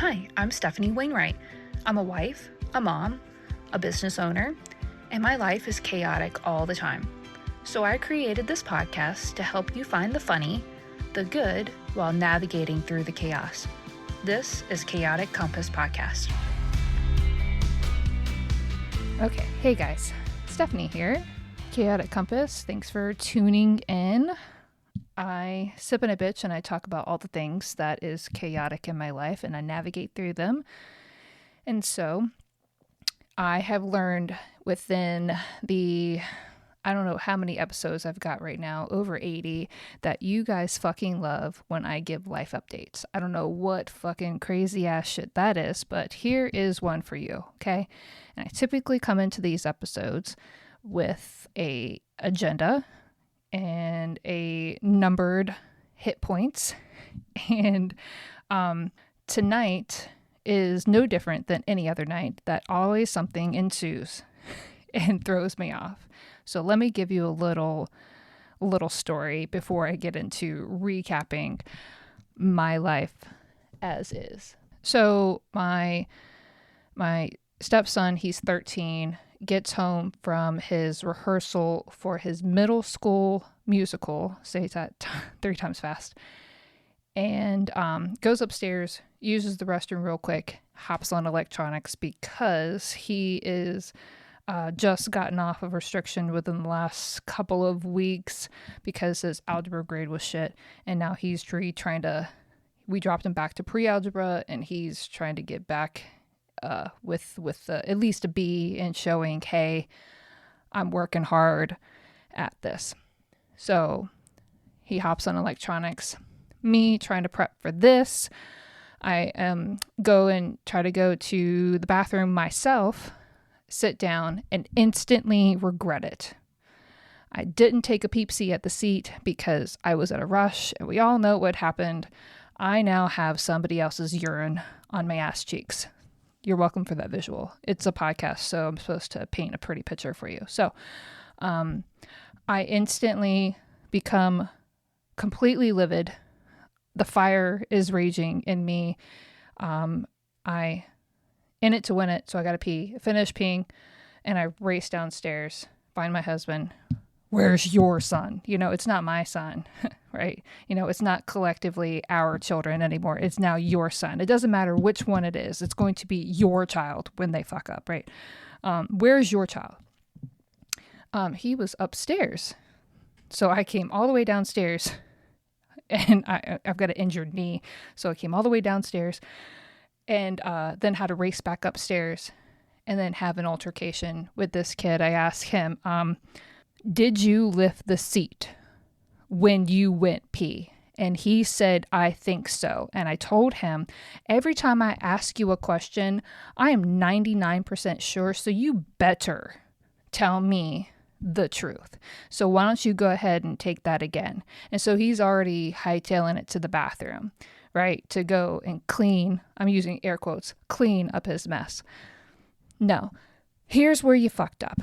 Hi, I'm Stefanie Wainwright. I'm a wife, a mom, a business owner, and my life is chaotic all the time. So I created this podcast to help you find the funny, the good, while navigating through the chaos. This is Chaotic Compass Podcast. Okay, hey guys, Stefanie here, Chaotic Compass. Thanks for tuning in. I sip in a bitch and I talk about all the things that is chaotic in my life and I navigate through them. And so I have learned within I don't know how many episodes I've got right now, over 80, that you guys fucking love when I give life updates. I don't know what fucking crazy ass shit that is, but here is one for you, okay? And I typically come into these episodes with a agenda and a numbered hit points. And tonight is no different than any other night, that always something ensues and throws me off. So let me give you a little story before I get into recapping my life as is. So my stepson, he's 13, gets home from his rehearsal for his middle school musical, say that 3 times fast, and goes upstairs, uses the restroom real quick, hops on electronics because he is just gotten off of restriction within the last couple of weeks because his algebra grade was shit, and now he's we dropped him back to pre-algebra, and he's trying to get back with at least a B and showing, hey, I'm working hard at this. So he hops on electronics. Me trying to prep for this. I go and try to go to the bathroom myself, sit down, and instantly regret it. I didn't take a peep-see at the seat because I was at a rush, and we all know what happened. I now have somebody else's urine on my ass cheeks. You're welcome for that visual. It's a podcast, so I'm supposed to paint a pretty picture for you. So I instantly become completely livid. The fire is raging in me. I in it to win it, so I gotta pee. Finish peeing, and I race downstairs, find my husband. Where's your son? It's not my son, right? It's not collectively our children anymore. It's now your son. It doesn't matter which one it is. It's going to be your child when they fuck up, right? Where's your child? He was upstairs. So I came all the way downstairs, and I've got an injured knee. So I came all the way downstairs and then had to race back upstairs and then have an altercation with this kid. I asked him, did you lift the seat when you went pee? And he said, I think so. And I told him, every time I ask you a question, I am 99% sure, so you better tell me the truth. So why don't you go ahead and take that again? And so he's already hightailing it to the bathroom, right? To go and clean, I'm using air quotes, clean up his mess. No, here's where you fucked up.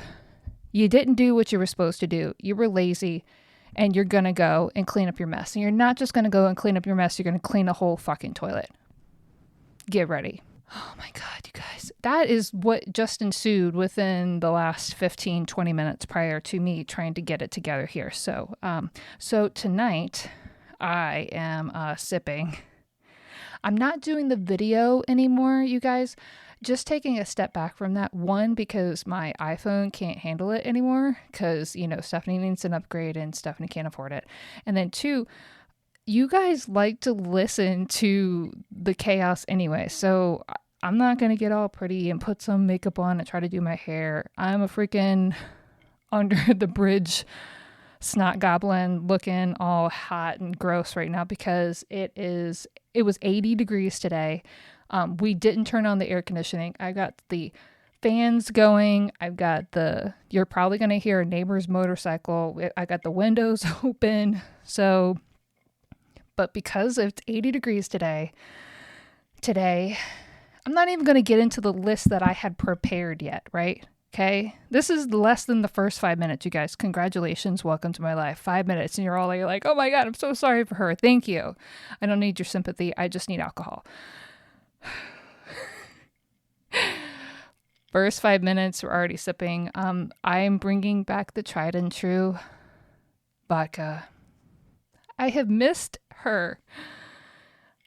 You didn't do what you were supposed to do. You were lazy, and you're going to go and clean up your mess. And you're not just going to go and clean up your mess. You're going to clean a whole fucking toilet. Get ready. Oh my God, you guys. That is what just ensued within the last 15, 20 minutes prior to me trying to get it together here. So tonight I am sipping. I'm not doing the video anymore, you guys. Just taking a step back from that, one, because my iPhone can't handle it anymore because, Stefanie needs an upgrade and Stefanie can't afford it. And then two, you guys like to listen to the chaos anyway. So I'm not going to get all pretty and put some makeup on and try to do my hair. I'm a freaking under the bridge snot goblin looking all hot and gross right now because it was 80 degrees today. We didn't turn on the air conditioning. I got the fans going. You're probably going to hear a neighbor's motorcycle. I got the windows open. But because it's 80 degrees today, I'm not even going to get into the list that I had prepared yet, right? Okay. This is less than the first 5 minutes, you guys. Congratulations. Welcome to my life. 5 minutes. And you're all like, oh my God, I'm so sorry for her. Thank you. I don't need your sympathy. I just need alcohol. First 5 minutes, we're already sipping. I'm bringing back the tried and true vodka. I have missed her.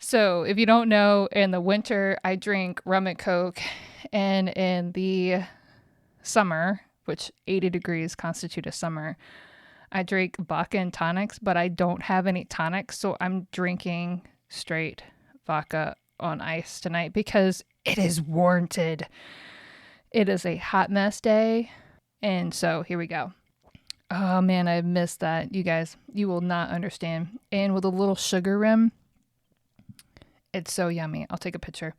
So if you don't know, in the winter, I drink rum and Coke. And in the summer, which 80 degrees constitute a summer, I drink vodka and tonics, but I don't have any tonics. So I'm drinking straight vodka on ice tonight because it is warranted. It is a hot mess day. And so here we go. Oh man, I missed that. You guys, you will not understand. And with a little sugar rim, it's so yummy. I'll take a picture.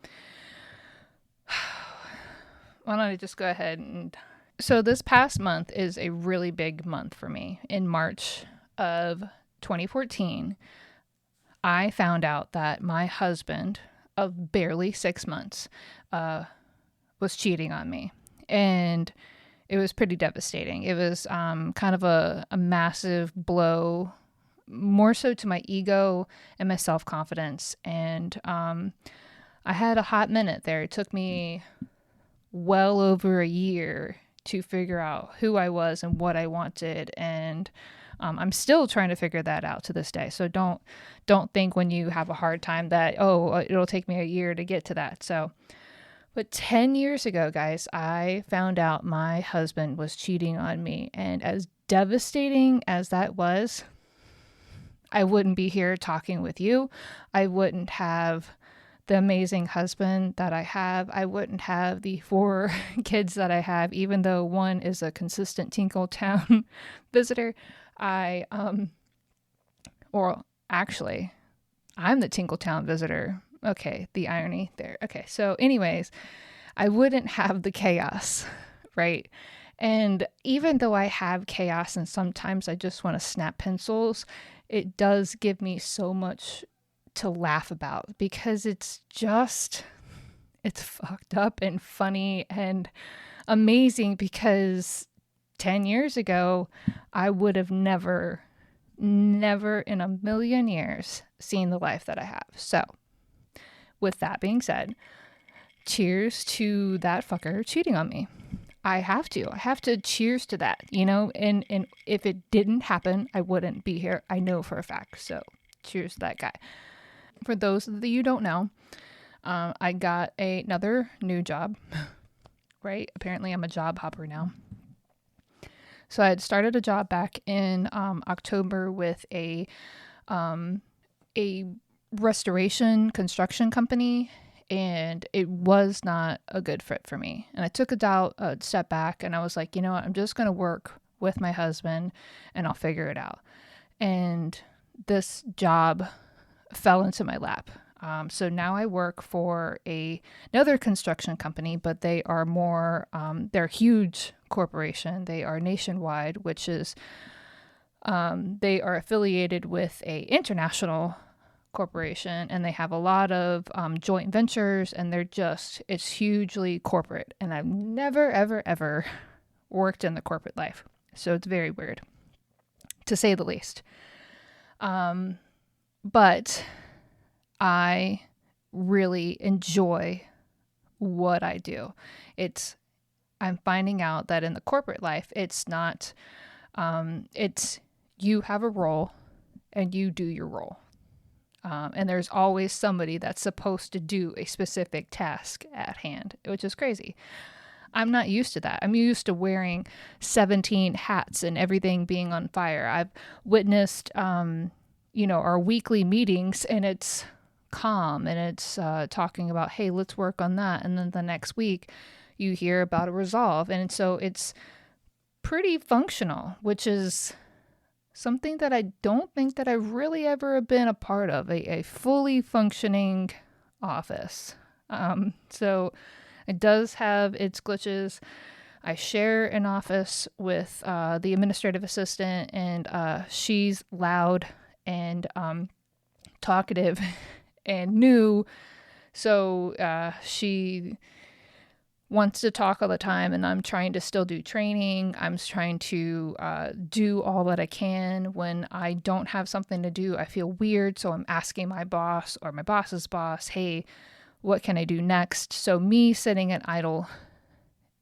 Why don't I just go ahead and... So this past month is a really big month for me. In March of 2014, I found out that my husband of barely 6 months was cheating on me. And it was pretty devastating. It was kind of a massive blow, more so to my ego and my self-confidence. And I had a hot minute there. It took me well over a year to figure out who I was and what I wanted. And I'm still trying to figure that out to this day. So don't think when you have a hard time that, oh, it'll take me a year to get to that. But 10 years ago, guys, I found out my husband was cheating on me. And as devastating as that was, I wouldn't be here talking with you. I wouldn't have the amazing husband that I have. I wouldn't have the 4 kids that I have, even though one is a consistent Tinkle Town visitor. Or actually, I'm the Tinkle Town visitor. Okay, the irony there. Okay, so anyways, I wouldn't have the chaos, right? And even though I have chaos and sometimes I just want to snap pencils, it does give me so much to laugh about because it's fucked up and funny and amazing because 10 years ago, I would have never in a million years seen the life that I have. So with that being said, cheers to that fucker cheating on me. I have to cheers to that, you know, and if it didn't happen, I wouldn't be here. I know for a fact. So cheers to that guy. For those that you don't know, I got another new job, right? Apparently I'm a job hopper now. So I had started a job back in October with a restoration construction company, and it was not a good fit for me. And I took a step back and I was like, you know what, I'm just going to work with my husband and I'll figure it out. And this job fell into my lap. So now I work for another construction company, but they are more, they're a huge corporation. They are nationwide, which is, they are affiliated with a international corporation, and they have a lot of joint ventures, and it's hugely corporate. And I've never, ever, ever worked in the corporate life. So it's very weird, to say the least. But I really enjoy what I do. I'm finding out that in the corporate life, it's not, it's you have a role and you do your role. And there's always somebody that's supposed to do a specific task at hand, which is crazy. I'm not used to that. I'm used to wearing 17 hats and everything being on fire. I've witnessed, our weekly meetings, and it's calm and it's talking about, hey, let's work on that. And then the next week you hear about a resolve. And so it's pretty functional, which is something that I don't think that I've really ever been a part of, a fully functioning office. So it does have its glitches. I share an office with the administrative assistant, and she's loud and talkative and new. So she wants to talk all the time, and I'm trying to still do training. I'm trying to do all that I can. When I don't have something to do, I feel weird. So I'm asking my boss or my boss's boss, hey, what can I do next? So me sitting at idle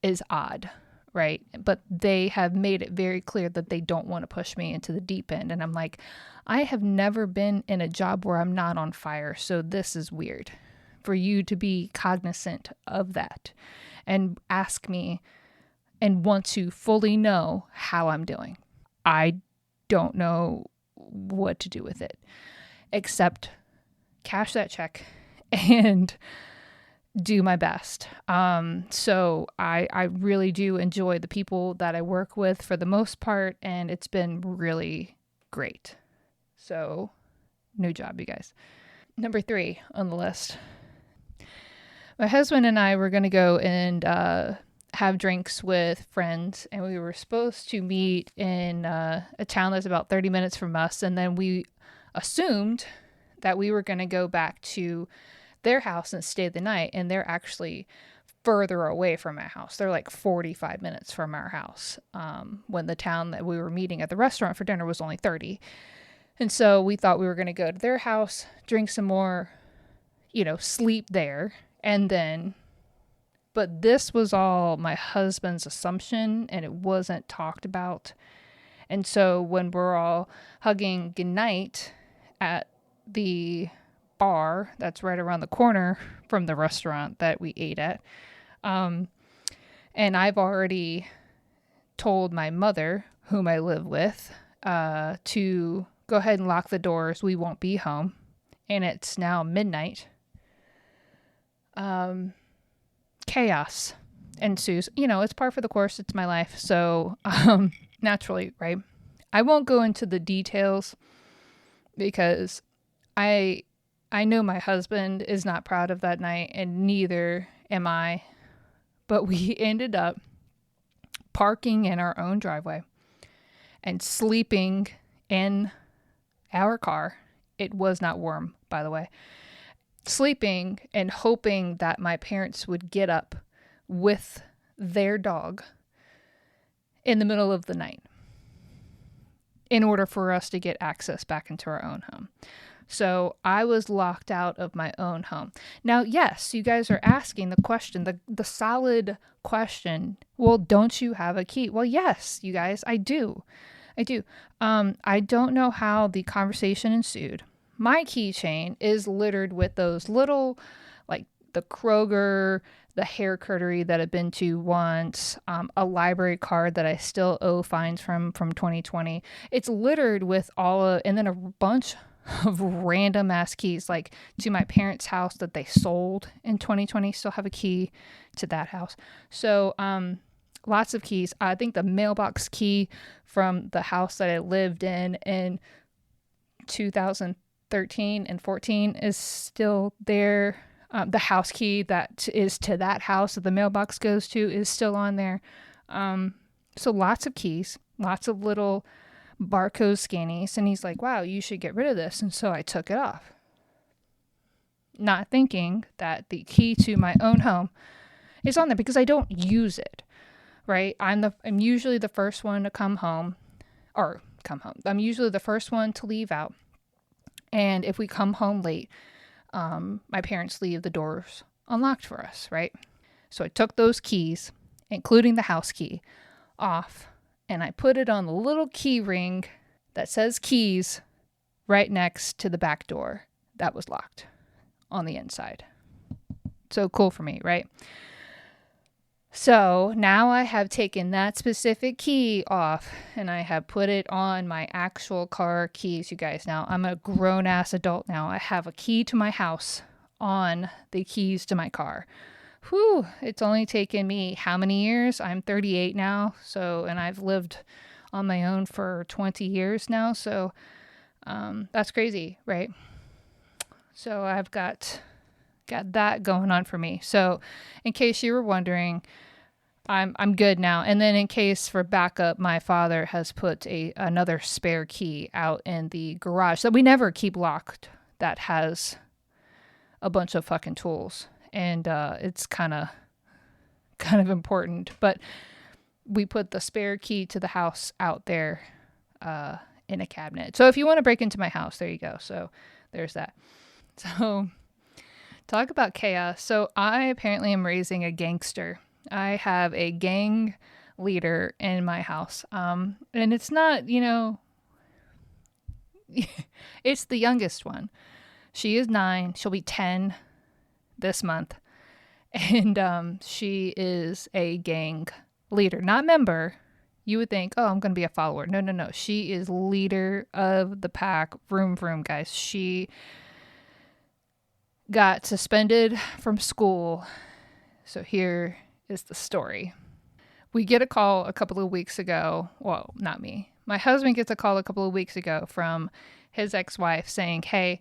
is odd, right? But they have made it very clear that they don't want to push me into the deep end. And I'm like, I have never been in a job where I'm not on fire. So this is weird for you to be cognizant of that and ask me and want to fully know how I'm doing. I don't know what to do with it except cash that check and do my best. So I really do enjoy the people that I work with for the most part, and it's been really great. So new job, you guys. Number 3 on the list. My husband and I were going to go and have drinks with friends, and we were supposed to meet in a town that's about 30 minutes from us, and then we assumed that we were going to go back to their house and stay the night, and they're actually further away from our house. They're like 45 minutes from our house, when the town that we were meeting at the restaurant for dinner was only 30. And so we thought we were going to go to their house, drink some more, sleep there, and then, but this was all my husband's assumption, and it wasn't talked about. And so when we're all hugging goodnight at the bar that's right around the corner from the restaurant that we ate at, and I've already told my mother, whom I live with, to go ahead and lock the doors. We won't be home. And it's now midnight. Chaos ensues. It's par for the course. It's my life. So naturally, right? I won't go into the details because I know my husband is not proud of that night, and neither am I. But we ended up parking in our own driveway and sleeping in our car. It was not warm, by the way. Sleeping and hoping that my parents would get up with their dog in the middle of the night in order for us to get access back into our own home. So I was locked out of my own home. Now, yes, you guys are asking the question, the solid question, well, don't you have a key? Well, yes, you guys, I do. I don't know how the conversation ensued. My keychain is littered with those little, like the Kroger, the hair cuttery that I've been to once, a library card that I still owe fines from 2020. It's littered with and then a bunch of random ass keys, like to my parents' house that they sold in 2020. Still have a key to that house. So, lots of keys. I think the mailbox key from the house that I lived in 2013 and 14 is still there. The house key that is to that house that the mailbox goes to is still on there. So lots of keys, lots of little barcode scannies. And he's like, wow, you should get rid of this. And so I took it off, not thinking that the key to my own home is on there because I don't use it. Right? I'm usually the first one to come home. I'm usually the first one to leave out. And if we come home late, my parents leave the doors unlocked for us, right? So I took those keys, including the house key, off, and I put it on the little key ring that says keys right next to the back door that was locked on the inside. So cool for me, right? So now I have taken that specific key off and I have put it on my actual car keys, you guys. Now I'm a grown ass adult now. I have a key to my house on the keys to my car. Whew, it's only taken me how many years? I'm 38 now. So, and I've lived on my own for 20 years now. So, that's crazy, right? So I've got that going on for me. So in case you were wondering, I'm good now. And then in case for backup, my father has put another spare key out in the garage that we never keep locked that has a bunch of fucking tools. And it's kind of important. But we put the spare key to the house out there in a cabinet. So if you want to break into my house, there you go. So there's that. So talk about chaos. So I apparently am raising a gangster. I have a gang leader in my house. And it's not, it's the youngest one. She is 9. She'll be 10 this month. And she is a gang leader, not member. You would think, oh, I'm going to be a follower. No. She is leader of the pack. Vroom, vroom, guys. She got suspended from school. So here is the story. We get a call a couple of weeks ago. Well, not me. My husband gets a call a couple of weeks ago from his ex-wife saying, hey,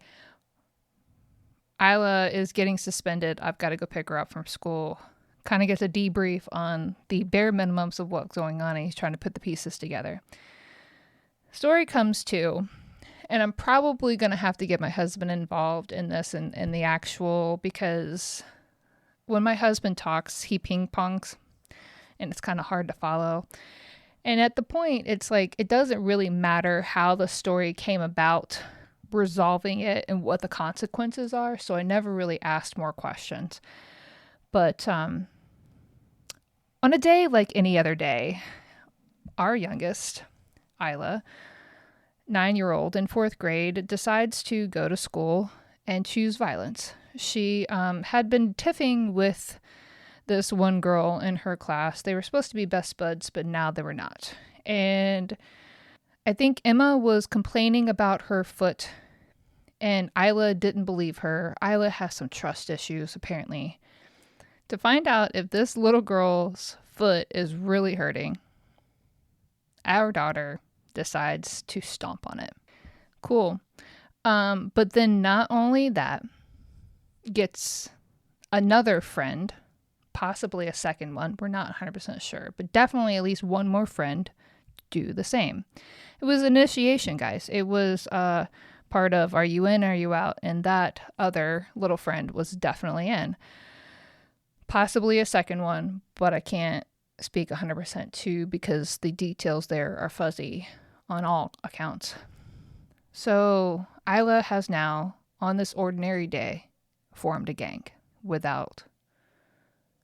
Isla is getting suspended. I've got to go pick her up from school. Kind of gets a debrief on the bare minimums of what's going on, and he's trying to put the pieces together. Story comes to, and I'm probably going to have to get my husband involved in this and the actual, because when my husband talks, he ping-pongs, and it's kind of hard to follow. And at the point, it's like, it doesn't really matter how the story came about, resolving it and what the consequences are. So I never really asked more questions. But on a day like any other day, our youngest, Isla, 9-year-old in 4th grade, decides to go to school and choose violence. She had been tiffing with this one girl in her class. They were supposed to be best buds, but now they were not. And I think Emma was complaining about her foot, and Isla didn't believe her. Isla has some trust issues, apparently. To find out if this little girl's foot is really hurting, our daughter decides to stomp on it. Cool. But then not only that, gets another friend, possibly a second one, we're not 100% sure, but definitely at least one more friend, do the same. It was initiation, guys. It was part of, are you in, are you out? And that other little friend was definitely in. Possibly a second one, but I can't speak 100% to, because the details there are fuzzy on all accounts. So Isla has now, on this ordinary day, formed a gang without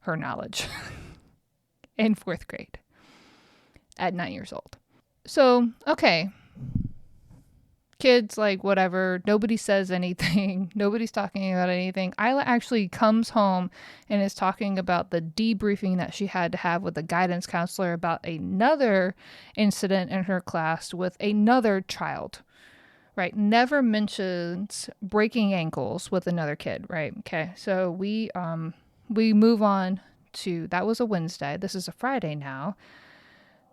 her knowledge in 4th grade at 9 years old. So, okay. Kids, like, whatever. Nobody says anything. Nobody's talking about anything. Isla actually comes home and is talking about the debriefing that she had to have with the guidance counselor about another incident in her class with another child, right? Never mentions breaking ankles with another kid, right? Okay, so we move on to, that was a Wednesday. This is a Friday now.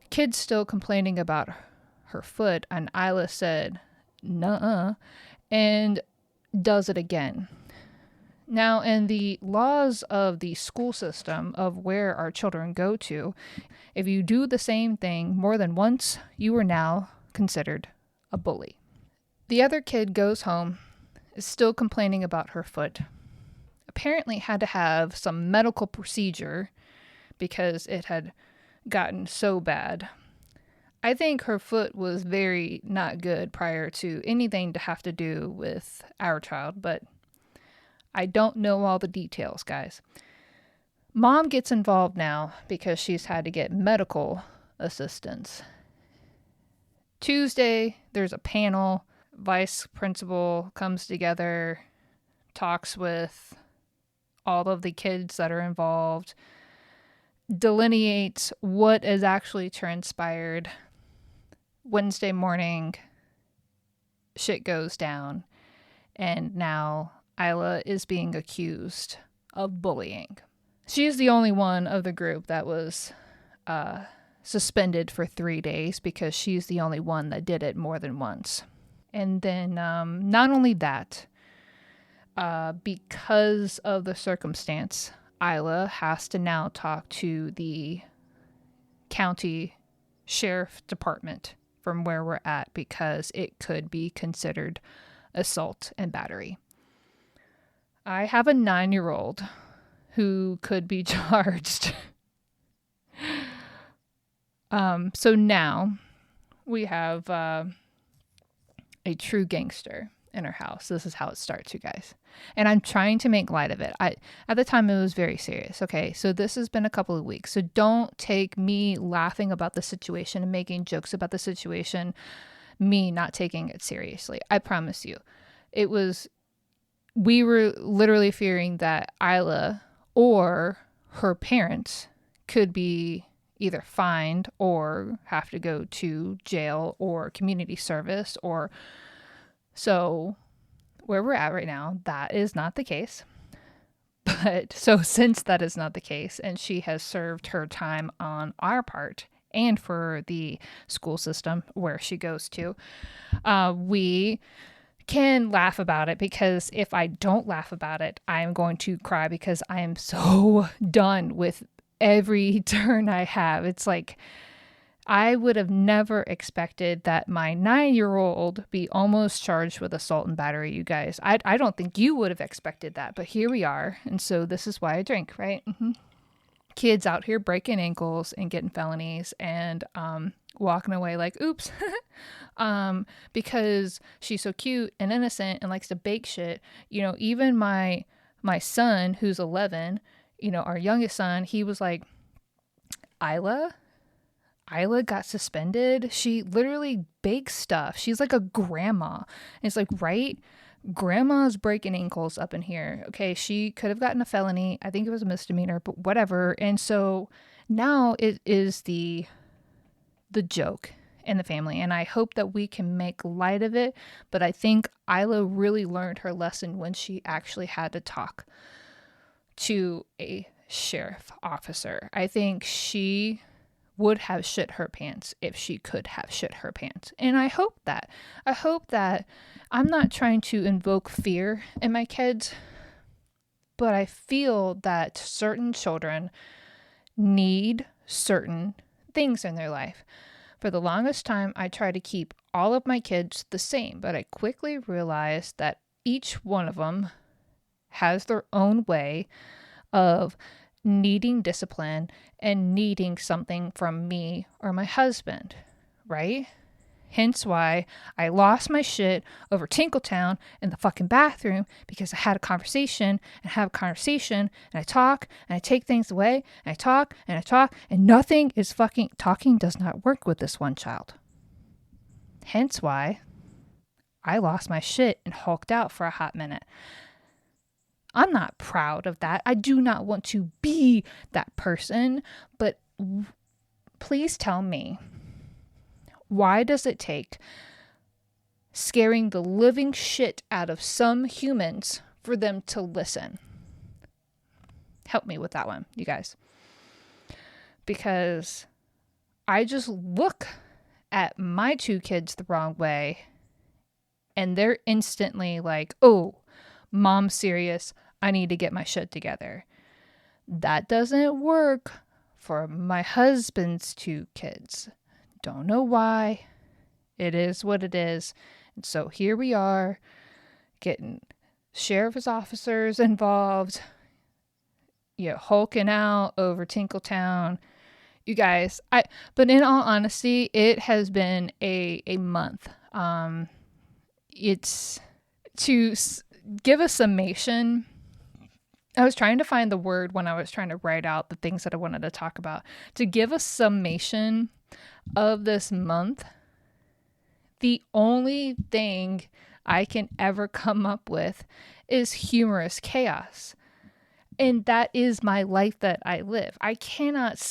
Kid's still complaining about her foot, and Isla said, nuh-uh, and does it again. Now, in the laws of the school system of where our children go to, if you do the same thing more than once, you are now considered a bully. The other kid goes home, is still complaining about her foot. Apparently had to have some medical procedure because it had gotten so bad. I think her foot was very not good prior to anything to have to do with our child, but I don't know all the details, guys. Mom gets involved now because she's had to get medical assistance. Tuesday, there's a panel. Vice principal comes together, talks with all of the kids that are involved, delineates what has actually transpired. Wednesday morning, shit goes down, and now Isla is being accused of bullying. She's the only one of the group that was suspended for 3 days because she's the only one that did it more than once. And then not only that, because of the circumstance, Isla has to now talk to the county sheriff department from where we're at because it could be considered assault and battery. I have a 9-year-old who could be charged. So now we have a true gangster. in her house. This is how it starts, you guys. And I'm trying to make light of it. At the time, it was very serious. Okay, so this has been a couple of weeks. So don't take me laughing about the situation and making jokes about the situation, me not taking it seriously. I promise you. We were literally fearing that Isla or her parents could be either fined or have to go to jail or community service. Or so where we're at right now, that is not the case. But so since that is not the case, and she has served her time on our part and for the school system where she goes to, we can laugh about it, because if I don't laugh about it, I'm going to cry, because I am so done with every turn I have. It's like, I would have never expected that my 9-year-old be almost charged with assault and battery, you guys. I don't think you would have expected that, but here we are. And so this is why I drink, right? Mm-hmm. Kids out here breaking ankles and getting felonies and walking away like, oops, because she's so cute and innocent and likes to bake shit. Even my son, who's 11, our youngest son, he was like, Isla got suspended. She literally bakes stuff. She's like a grandma. And it's like, right? Grandma's breaking ankles up in here. Okay, she could have gotten a felony. I think it was a misdemeanor, but whatever. And so now it is the joke in the family. And I hope that we can make light of it. But I think Isla really learned her lesson when she actually had to talk to a sheriff officer. I think she would have shit her pants if she could have shit her pants. And I hope that I'm not trying to invoke fear in my kids, but I feel that certain children need certain things in their life. For the longest time, I tried to keep all of my kids the same, but I quickly realized that each one of them has their own way of needing discipline and needing something from me or my husband, right? Hence why I lost my shit over Tinkletown in the fucking bathroom, because I had a conversation and have a conversation and I talk and I take things away and I talk and I talk and nothing is fucking talking does not work with this one child. Hence why I lost my shit and hulked out for a hot minute. I'm not proud of that. I do not want to be that person, but please tell me, why does it take scaring the living shit out of some humans for them to listen? Help me with that one, you guys. Because I just look at my 2 kids the wrong way and they're instantly like, oh, mom's serious. I need to get my shit together. That doesn't work for my husband's 2 kids. Don't know why. It is what it is. And so here we are, getting sheriff's officers involved, hulking out over Tinkletown. You guys, but in all honesty, it has been a month. It's to give a summation. I was trying to find the word when I was trying to write out the things that I wanted to talk about. To give a summation of this month, the only thing I can ever come up with is humorous chaos. And that is my life that I live. I cannot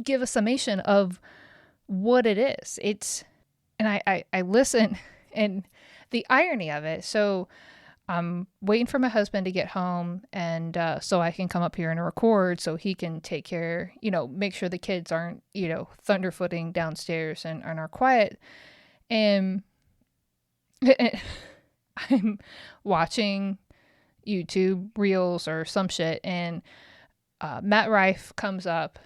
give a summation of what it is. And I listen, and the irony of it. So I'm waiting for my husband to get home, and so I can come up here and record, so he can take care, make sure the kids aren't, thunderfooting downstairs and are quiet. And I'm watching YouTube reels or some shit, and Matt Rife comes up,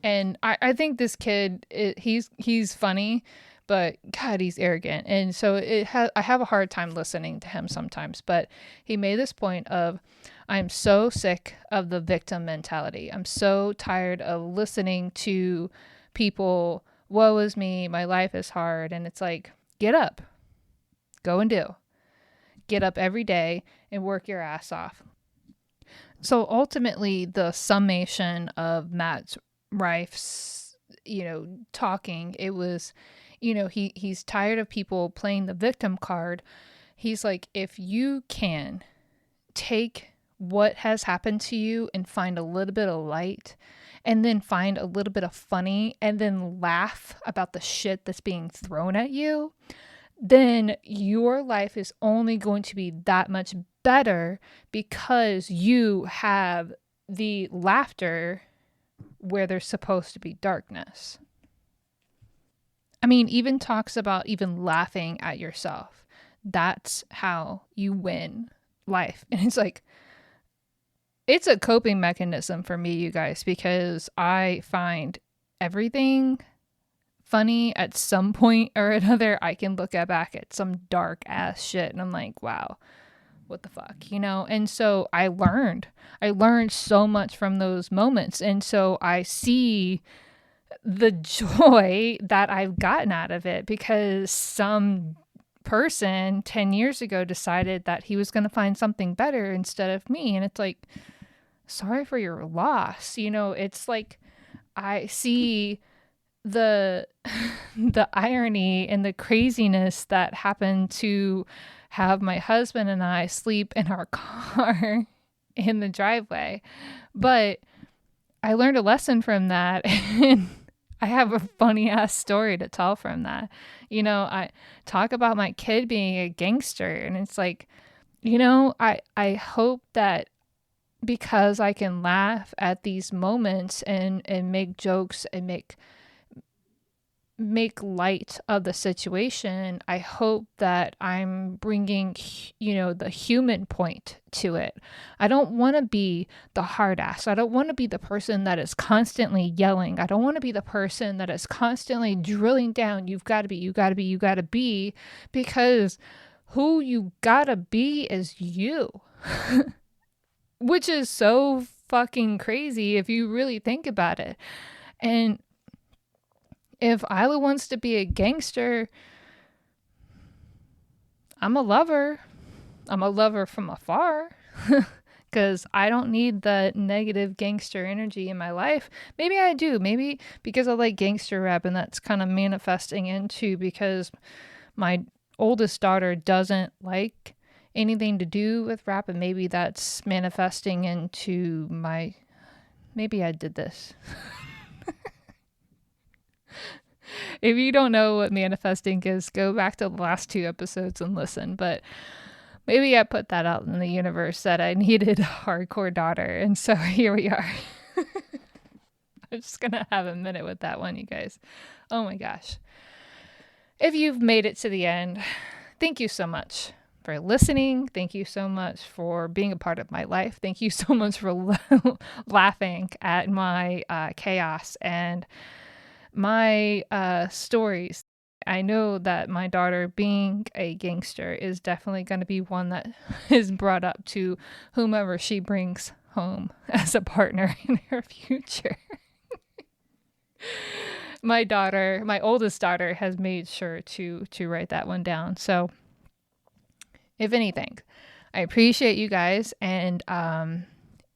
and I think this kid, he's funny, but God, he's arrogant. And so I have a hard time listening to him sometimes. But he made this point of, I'm so sick of the victim mentality. I'm so tired of listening to people, woe is me, my life is hard. And it's like, get up, go and do. get up every day and work your ass off. So ultimately, the summation of Matt Rife's, talking, it was, he's tired of people playing the victim card. He's like, if you can take what has happened to you and find a little bit of light, and then find a little bit of funny, and then laugh about the shit that's being thrown at you, then your life is only going to be that much better, because you have the laughter where there's supposed to be darkness. I mean, even talks about even laughing at yourself. That's how you win life. And it's like, it's a coping mechanism for me, you guys, because I find everything funny at some point or another. I can look back at some dark ass shit and I'm like, wow, what the fuck, And so I learned so much from those moments. And so I see the joy that I've gotten out of it, because some person 10 years ago decided that he was going to find something better instead of me. And it's like, sorry for your loss. It's like, I see the irony and the craziness that happened to have my husband and I sleep in our car in the driveway. But I learned a lesson from that, and I have a funny ass story to tell from that. I talk about my kid being a gangster, and it's like, I hope that because I can laugh at these moments and make jokes and make light of the situation, I hope that I'm bringing, the human point to it. I don't want to be the hard ass. I don't want to be the person that is constantly yelling. I don't want to be the person that is constantly drilling down. You've got to be, you got to be, you got to be, because who you gotta be is you. Which is so fucking crazy if you really think about it. And if Isla wants to be a gangster, I'm a lover. I'm a lover from afar. Because I don't need the negative gangster energy in my life. Maybe I do. Maybe because I like gangster rap, and that's kind of manifesting into because my oldest daughter doesn't like anything to do with rap, and maybe that's manifesting into my... Maybe I did this. If you don't know what manifesting is, go back to the last 2 episodes and listen. But maybe I put that out in the universe that I needed a hardcore daughter. And so here we are. I'm just going to have a minute with that one, you guys. Oh my gosh. If you've made it to the end, thank you so much for listening. Thank you so much for being a part of my life. Thank you so much for laughing at my chaos and my stories. I know that my daughter being a gangster is definitely going to be one that is brought up to whomever she brings home as a partner in her future. My oldest daughter has made sure to write that one down. So if anything, I appreciate you guys. And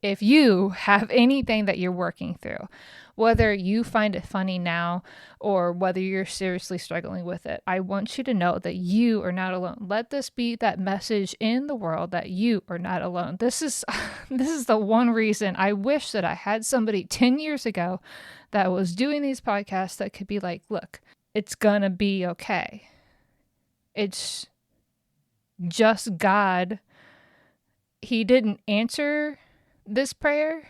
if you have anything that you're working through, whether you find it funny now or whether you're seriously struggling with it, I want you to know that you are not alone. Let this be that message in the world that you are not alone. This is the one reason I wish that I had somebody 10 years ago that was doing these podcasts that could be like, look, it's gonna be okay. It's just God. He didn't answer this prayer.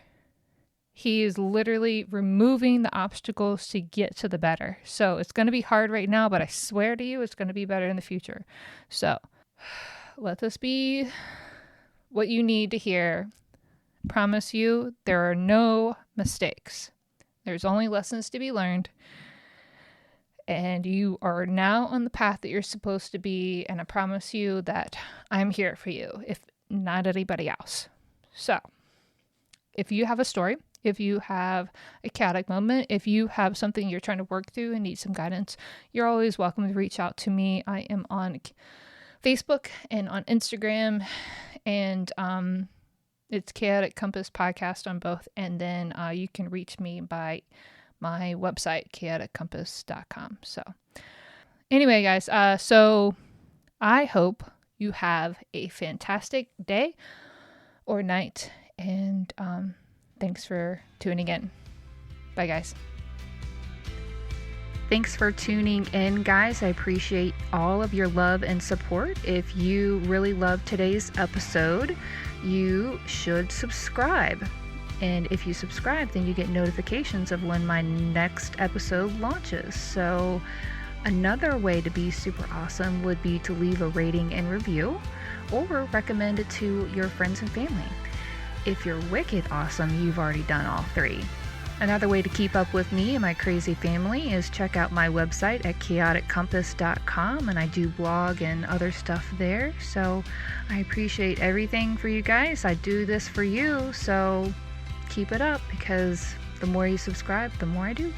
He is literally removing the obstacles to get to the better. So it's going to be hard right now, but I swear to you, it's going to be better in the future. So let this be what you need to hear. Promise you, there are no mistakes. There's only lessons to be learned. And you are now on the path that you're supposed to be. And I promise you that I'm here for you, if not anybody else. So if you have a story, if you have a chaotic moment, if you have something you're trying to work through and need some guidance, you're always welcome to reach out to me. I am on Facebook and on Instagram, and it's Chaotic Compass Podcast on both. And then you can reach me by my website, chaoticcompass.com. So anyway, guys, so I hope you have a fantastic day or night, and thanks for tuning in. Bye, guys. Thanks for tuning in, guys. I appreciate all of your love and support. If you really loved today's episode, you should subscribe. And if you subscribe, then you get notifications of when my next episode launches. So another way to be super awesome would be to leave a rating and review, or recommend it to your friends and family. If you're wicked awesome, you've already done all three. Another way to keep up with me and my crazy family is check out my website at chaoticcompass.com, and I do blog and other stuff there. So I appreciate everything for you guys. I do this for you, so keep it up, because the more you subscribe, the more I do.